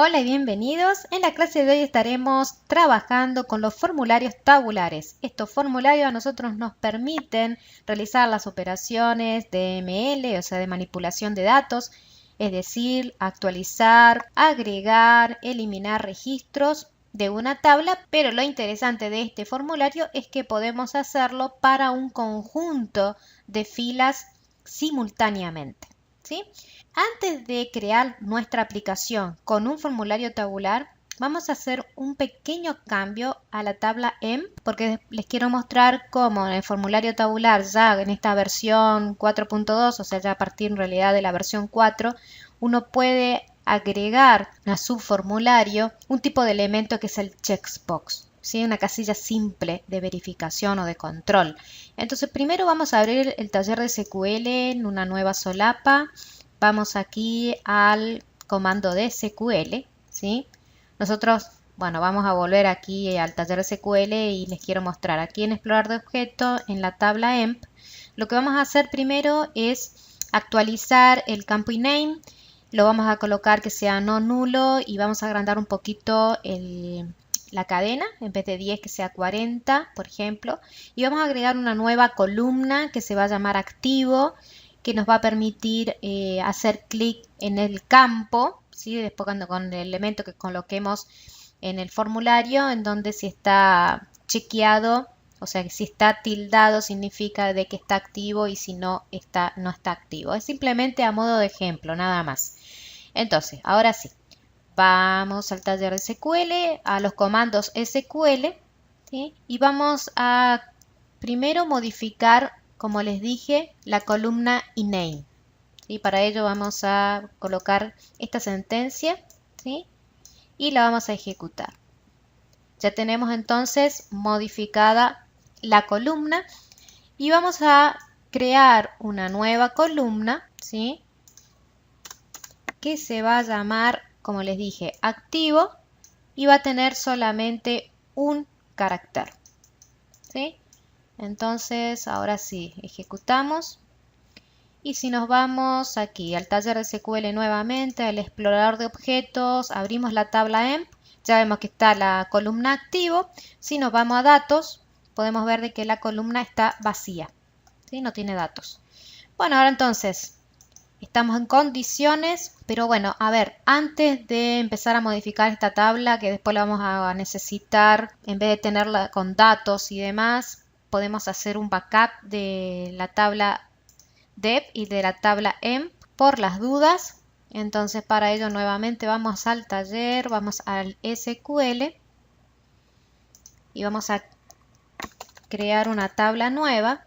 Hola y bienvenidos. En la clase de hoy estaremos trabajando con los formularios tabulares. Estos formularios a nosotros nos permiten realizar las operaciones de ML, o sea, de manipulación de datos, es decir, actualizar, agregar, eliminar registros de una tabla, pero lo interesante de este formulario es que podemos hacerlo para un conjunto de filas simultáneamente, ¿sí? Antes de crear nuestra aplicación con un formulario tabular, vamos a hacer un pequeño cambio a la tabla EMP porque les quiero mostrar cómo en el formulario tabular ya en esta versión 4.2, o sea ya a partir en realidad de la versión 4, uno puede agregar a su formulario un tipo de elemento que es el checkbox, ¿sí? Una casilla simple de verificación o de control. Entonces primero vamos a abrir el taller de SQL en una nueva solapa. Vamos aquí al comando de SQL, ¿sí? Nosotros, bueno, vamos a volver aquí al taller de SQL y les quiero mostrar aquí en Explorar de Objetos, en la tabla EMP, lo que vamos a hacer primero es actualizar el campo inName, lo vamos a colocar que sea no nulo y vamos a agrandar un poquito la cadena, en vez de 10 que sea 40, por ejemplo, y vamos a agregar una nueva columna que se va a llamar activo, que nos va a permitir hacer clic en el campo, ¿sí? Después con el elemento que coloquemos en el formulario, en donde si está chequeado, o sea que si está tildado significa de que está activo y si no está activo. Es simplemente a modo de ejemplo, nada más. Entonces, ahora sí, vamos al taller de SQL, a los comandos SQL, ¿sí? Y vamos a primero modificar, como les dije, la columna inName. ¿Sí? Para ello vamos a colocar esta sentencia, ¿sí? Y la vamos a ejecutar. Ya tenemos entonces modificada la columna y vamos a crear una nueva columna, ¿sí? Que se va a llamar, como les dije, activo y va a tener solamente un carácter, ¿sí? Entonces, ahora sí, ejecutamos. Y si nos vamos aquí al taller de SQL nuevamente, al explorador de objetos, abrimos la tabla EMP, ya vemos que está la columna activo. Si nos vamos a datos, podemos ver de que la columna está vacía, ¿sí? No tiene datos. Bueno, ahora entonces, estamos en condiciones, pero bueno, a ver, antes de empezar a modificar esta tabla, que después la vamos a necesitar, en vez de tenerla con datos y demás, podemos hacer un backup de la tabla dep y de la tabla emp por las dudas. Entonces para ello nuevamente vamos al taller, vamos al SQL y vamos a crear una tabla nueva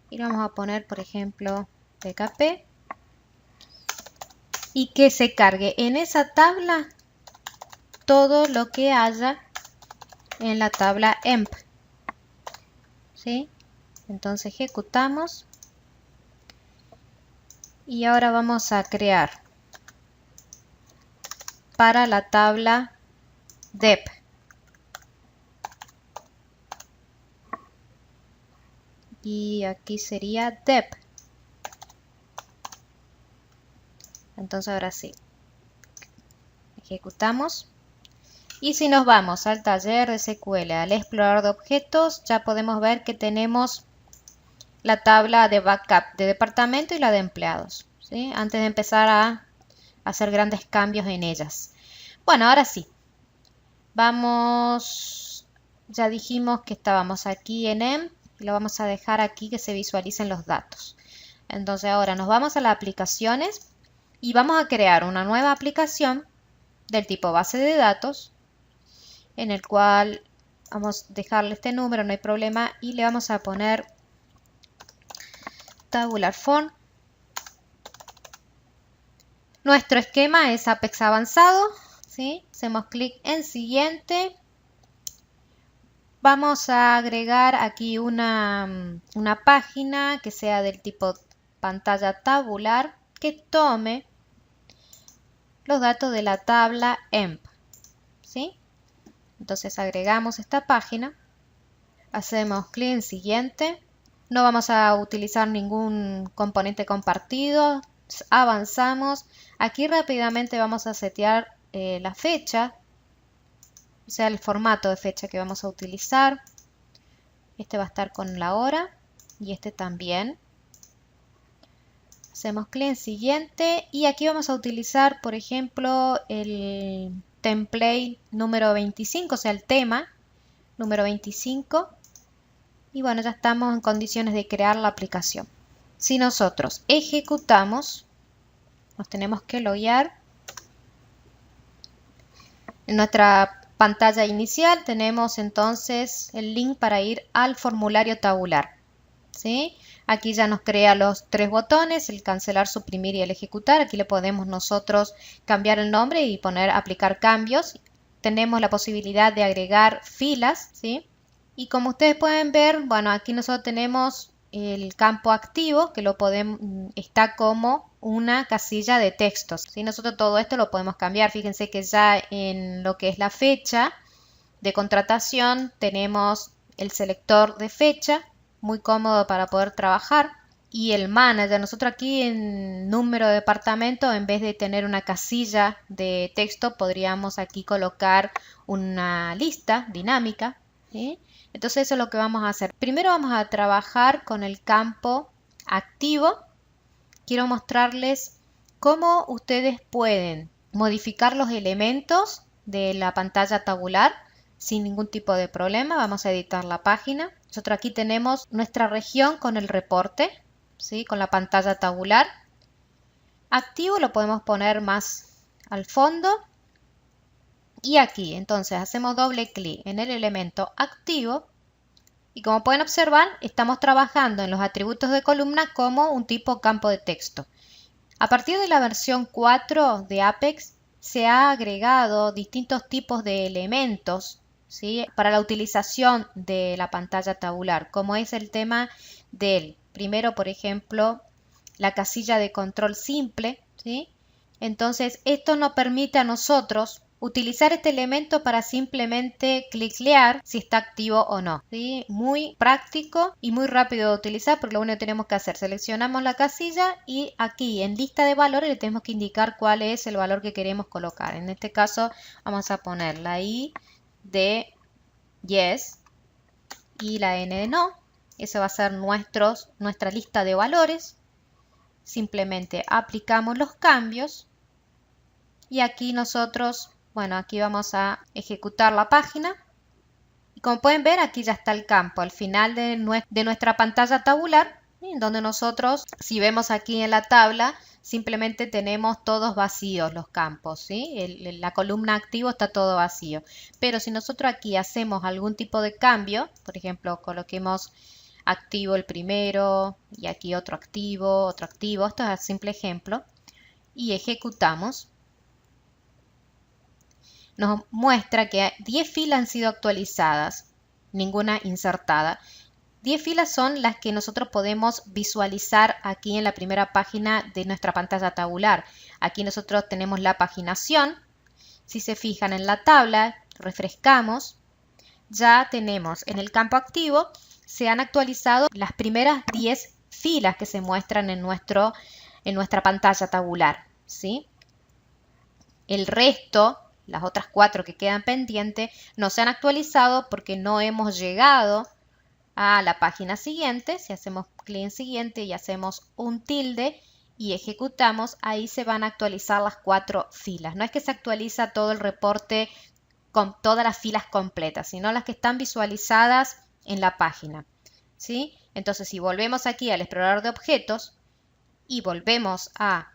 y le vamos a poner por ejemplo PKP y que se cargue en esa tabla todo lo que haya en la tabla emp, ¿sí? Entonces ejecutamos y ahora vamos a crear para la tabla dep y aquí sería dep. Entonces ahora sí, ejecutamos. Y si nos vamos al taller de SQL, al explorador de objetos, ya podemos ver que tenemos la tabla de backup de departamento y la de empleados, ¿sí? Antes de empezar a hacer grandes cambios en ellas. Bueno, ahora sí. Vamos, ya dijimos que estábamos aquí en EMP y lo vamos a dejar aquí que se visualicen los datos. Entonces ahora nos vamos a las aplicaciones y vamos a crear una nueva aplicación del tipo base de datos, en el cual vamos a dejarle este número, no hay problema, y le vamos a poner tabular form. Nuestro esquema es Apex avanzado, ¿sí? Hacemos clic en siguiente. Vamos a agregar aquí una página que sea del tipo pantalla tabular que tome los datos de la tabla EMP, ¿sí? Entonces agregamos esta página, hacemos clic en siguiente, no vamos a utilizar ningún componente compartido, avanzamos. Aquí rápidamente vamos a setear la fecha, o sea, el formato de fecha que vamos a utilizar. Este va a estar con la hora y este también. Hacemos clic en siguiente y aquí vamos a utilizar, por ejemplo, el template número 25, o sea, el tema número 25. Y bueno, ya estamos en condiciones de crear la aplicación. Si nosotros ejecutamos, nos tenemos que loguear. En nuestra pantalla inicial tenemos entonces el link para ir al formulario tabular. ¿Sí? Aquí ya nos crea los tres botones, el cancelar, suprimir y el ejecutar. Aquí le podemos nosotros cambiar el nombre y poner aplicar cambios. Tenemos la posibilidad de agregar filas, ¿sí? Y como ustedes pueden ver, bueno, aquí nosotros tenemos el campo activo, que lo podemos, está como una casilla de textos, ¿sí? Nosotros todo esto lo podemos cambiar. Fíjense que ya en lo que es la fecha de contratación tenemos el selector de fecha, muy cómodo para poder trabajar. Y el manager, nosotros aquí en número de departamento, en vez de tener una casilla de texto, podríamos aquí colocar una lista dinámica, ¿sí? Entonces eso es lo que vamos a hacer. Primero vamos a trabajar con el campo activo. Quiero mostrarles cómo ustedes pueden modificar los elementos de la pantalla tabular sin ningún tipo de problema. Vamos a editar la página. Nosotros aquí tenemos nuestra región con el reporte, ¿sí? Con la pantalla tabular. Activo lo podemos poner más al fondo. Y aquí, entonces, hacemos doble clic en el elemento activo. Y como pueden observar, estamos trabajando en los atributos de columna como un tipo campo de texto. A partir de la versión 4 de Apex, se ha agregado distintos tipos de elementos, ¿sí? Para la utilización de la pantalla tabular, como es el tema del, primero, por ejemplo, la casilla de control simple, ¿sí? Entonces, esto nos permite a nosotros utilizar este elemento para simplemente cliquear si está activo o no, ¿sí? Muy práctico y muy rápido de utilizar, porque lo único que tenemos que hacer, seleccionamos la casilla y aquí en lista de valores le tenemos que indicar cuál es el valor que queremos colocar. En este caso vamos a poner la I de yes y la N de no. Esa va a ser nuestra lista de valores. Simplemente aplicamos los cambios y aquí nosotros, bueno, aquí vamos a ejecutar la página. Y como pueden ver, aquí ya está el campo al final de nuestra pantalla tabular, en donde nosotros, si vemos aquí en la tabla, simplemente tenemos todos vacíos los campos, ¿sí? La columna activo está todo vacío. Pero si nosotros aquí hacemos algún tipo de cambio, por ejemplo, coloquemos activo el primero y aquí otro activo, esto es un simple ejemplo, y ejecutamos, nos muestra que 10 filas han sido actualizadas, ninguna insertada. 10 filas son las que nosotros podemos visualizar aquí en la primera página de nuestra pantalla tabular. Aquí nosotros tenemos la paginación. Si se fijan en la tabla, refrescamos, ya tenemos en el campo activo, se han actualizado las primeras 10 filas que se muestran en nuestra pantalla tabular, ¿sí? El resto, las otras 4 que quedan pendientes, no se han actualizado porque no hemos llegado a la página siguiente. Si hacemos clic en siguiente y hacemos un tilde y ejecutamos, ahí se van a actualizar las 4 filas. No es que se actualiza todo el reporte con todas las filas completas, sino las que están visualizadas en la página, ¿sí? Entonces, si volvemos aquí al explorador de objetos y volvemos a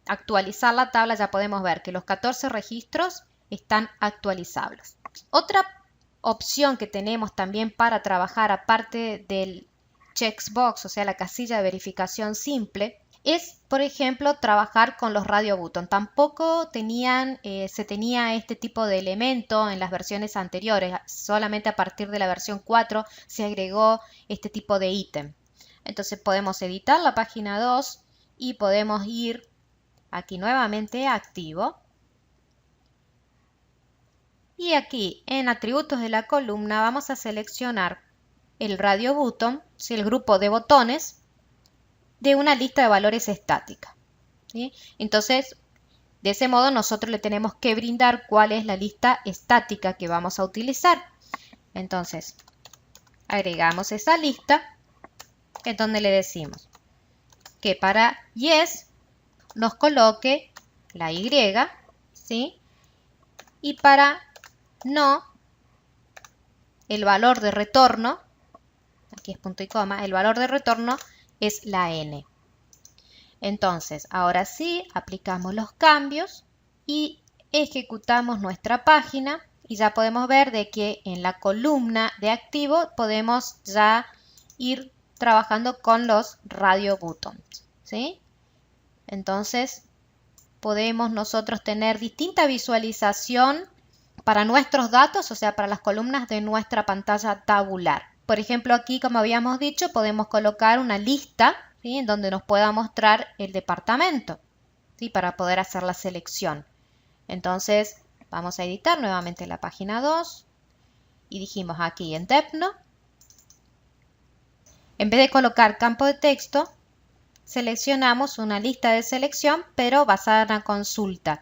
actualizar la tabla, ya podemos ver que los 14 registros están actualizables. Otra opción que tenemos también para trabajar, aparte del checkbox, o sea, la casilla de verificación simple, es, por ejemplo, trabajar con los radio button. Tampoco se tenía este tipo de elemento en las versiones anteriores. Solamente a partir de la versión 4 se agregó este tipo de ítem. Entonces podemos editar la página 2 y podemos ir aquí nuevamente a activo. Y aquí en atributos de la columna vamos a seleccionar el radio button, el grupo de botones de una lista de valores estática. ¿sí? Entonces, de ese modo nosotros le tenemos que brindar cuál es la lista estática que vamos a utilizar. Entonces, agregamos esa lista, en donde le decimos que para yes nos coloque la Y, ¿sí? Y para no, el valor de retorno, aquí es punto y coma, el valor de retorno es la N. Entonces, ahora sí, aplicamos los cambios y ejecutamos nuestra página y ya podemos ver de que en la columna de activo podemos ya ir trabajando con los radio buttons, ¿sí? Entonces, podemos nosotros tener distinta visualización para nuestros datos, o sea, para las columnas de nuestra pantalla tabular. Por ejemplo, aquí, como habíamos dicho, podemos colocar una lista, ¿sí? En donde nos pueda mostrar el departamento, ¿sí? Para poder hacer la selección. Entonces, vamos a editar nuevamente la página 2 y dijimos aquí en Depno, en vez de colocar campo de texto, seleccionamos una lista de selección, pero basada en la consulta.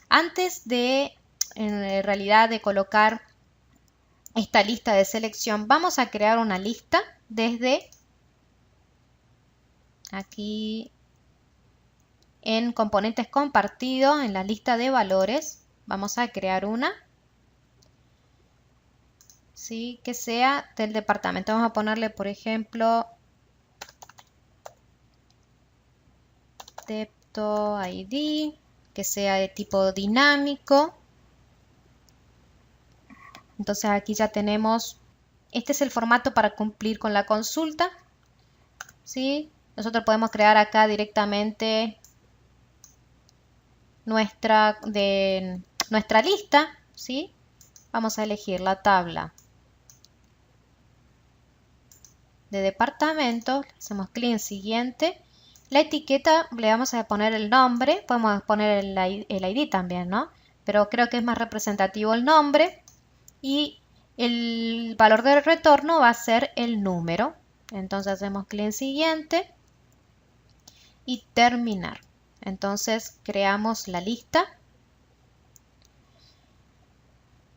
Antes de, en realidad, de colocar esta lista de selección, vamos a crear una lista desde aquí en componentes compartidos, en la lista de valores. Vamos a crear una, ¿sí? Que sea del departamento. Vamos a ponerle, por ejemplo, Depto ID, que sea de tipo dinámico. Entonces aquí ya tenemos, este es el formato para cumplir con la consulta, ¿sí? Nosotros podemos crear acá directamente nuestra lista, ¿sí? Vamos a elegir la tabla de departamento, hacemos clic en siguiente. La etiqueta le vamos a poner el nombre, podemos poner el ID también, ¿no? Pero creo que es más representativo el nombre. Y el valor de retorno va a ser el número. Entonces hacemos clic en siguiente y terminar. Entonces creamos la lista.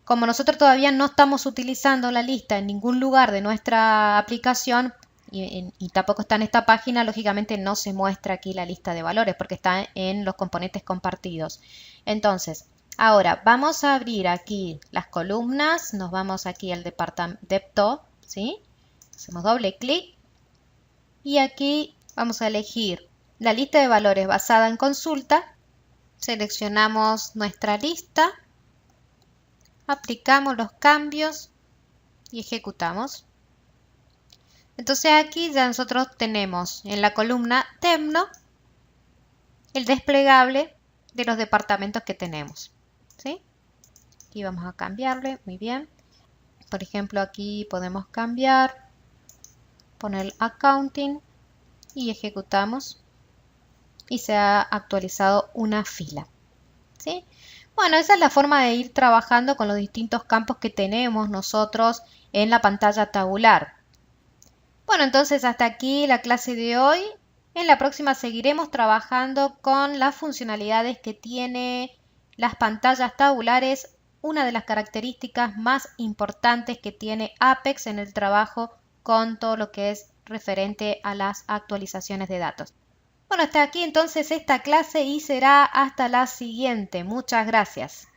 Como nosotros todavía no estamos utilizando la lista en ningún lugar de nuestra aplicación y tampoco está en esta página, lógicamente no se muestra aquí la lista de valores porque está en los componentes compartidos. Entonces, ahora vamos a abrir aquí las columnas, nos vamos aquí al departamento Depto, ¿sí? Hacemos doble clic y aquí vamos a elegir la lista de valores basada en consulta, seleccionamos nuestra lista, aplicamos los cambios y ejecutamos. Entonces aquí ya nosotros tenemos en la columna Depno el desplegable de los departamentos que tenemos, ¿sí? Aquí vamos a cambiarle, muy bien. Por ejemplo, aquí podemos cambiar, poner accounting y ejecutamos y se ha actualizado una fila, ¿sí? Bueno, esa es la forma de ir trabajando con los distintos campos que tenemos nosotros en la pantalla tabular. Bueno, entonces hasta aquí la clase de hoy. En la próxima seguiremos trabajando con las funcionalidades que tiene las pantallas tabulares, una de las características más importantes que tiene Apex en el trabajo con todo lo que es referente a las actualizaciones de datos. Bueno, hasta aquí entonces esta clase y será hasta la siguiente. Muchas gracias.